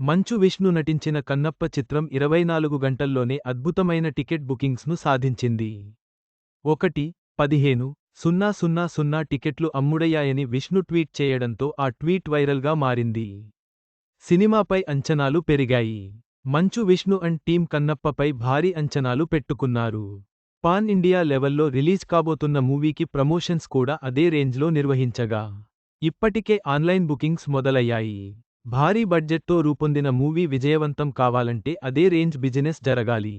మంచు విష్ణు నటించిన కన్నప్ప చిత్రం 24 గంటల్లోనే అద్భుతమైన టికెట్ బుకింగ్స్ను సాధించింది. 1:15:00 టికెట్లు అమ్ముడయ్యాయని విష్ణు ట్వీట్ చేయడంతో ఆ ట్వీట్ వైరల్గా మారింది. సినిమాపై అంచనాలు పెరిగాయి. మంచు విష్ణు అండ్ టీం కన్నప్పపై భారీ అంచనాలు పెట్టుకున్నారు. పాన్ ఇండియా లెవెల్లో రిలీజ్ కాబోతున్న మూవీకి ప్రమోషన్స్ కూడా అదే రేంజ్లో నిర్వహించగా, ఇప్పటికే ఆన్లైన్ బుకింగ్స్ మొదలయ్యాయి. భారీ బడ్జెట్తో రూపొందిన మూవీ విజయవంతం కావాలంటే అదే రేంజ్ బిజినెస్ జరగాలి.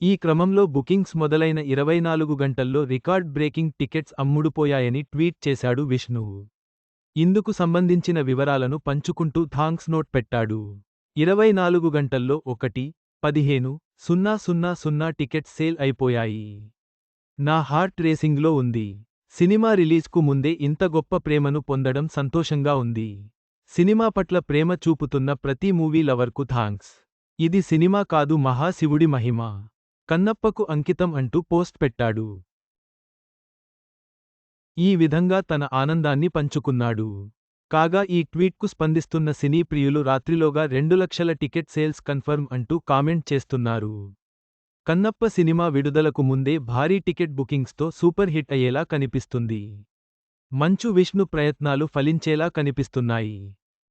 ఈ క్రమంలో బుకింగ్స్ మొదలైన 24 గంటల్లో రికార్డ్ బ్రేకింగ్ టికెట్స్ అమ్ముడుపోయాయని ట్వీట్ చేశాడు విష్ణు. ఇందుకు సంబంధించిన వివరాలను పంచుకుంటూ థాంక్స్ నోట్ పెట్టాడు. 24 గంటల్లో 1:15:00 టికెట్స్ సేల్ అయిపోయాయి. నా హార్ట్ రేసింగ్లో ఉంది. సినిమా రిలీజ్కు ముందే ఇంత గొప్ప ప్రేమను పొందడం సంతోషంగా ఉంది. సినిమా పట్ల ప్రేమ చూపుతున్న ప్రతి మూవీ లవర్కు థాంక్స్. ఇది సినిమా కాదు మహా శివుడి మహిమ. కన్నప్పకు అంకితం అంటూ పోస్ట్ పెట్టాడు. ఈ విధంగా తన ఆనందాన్ని పంచుకున్నాడు. కాగా ఈ ట్వీట్కు స్పందిస్తున్న సినీ ప్రియులు రాత్రిలోగా 2 లక్షల టికెట్ సేల్స్ కన్ఫర్మ్ అంటూ కామెంట్ చేస్తున్నారు. కన్నప్ప సినిమా విడుదలకు ముందే భారీ టికెట్ బుకింగ్స్తో సూపర్ హిట్ అయ్యేలా కనిపిస్తుంది. మంచు విష్ణు ప్రయత్నాలు ఫలించేలా కనిపిస్తున్నాయి.